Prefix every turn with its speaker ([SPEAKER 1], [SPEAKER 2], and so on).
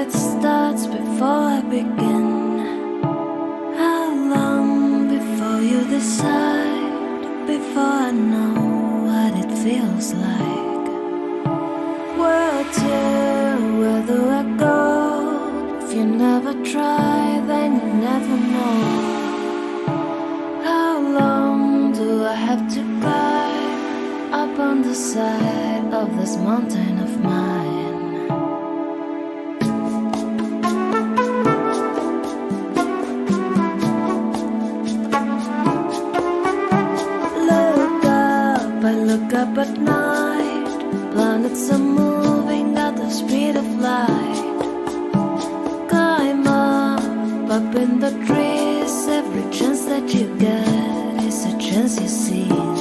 [SPEAKER 1] it starts before I begin. How long before you decide? Before I know what it feels like. Where to, where do I go? If you never try, then you never know. How long do I have to climb up on the side of this mountain of mine? Look up at night, planets are moving at the speed of light. Climb up in the trees, every chance that you get is a chance you see.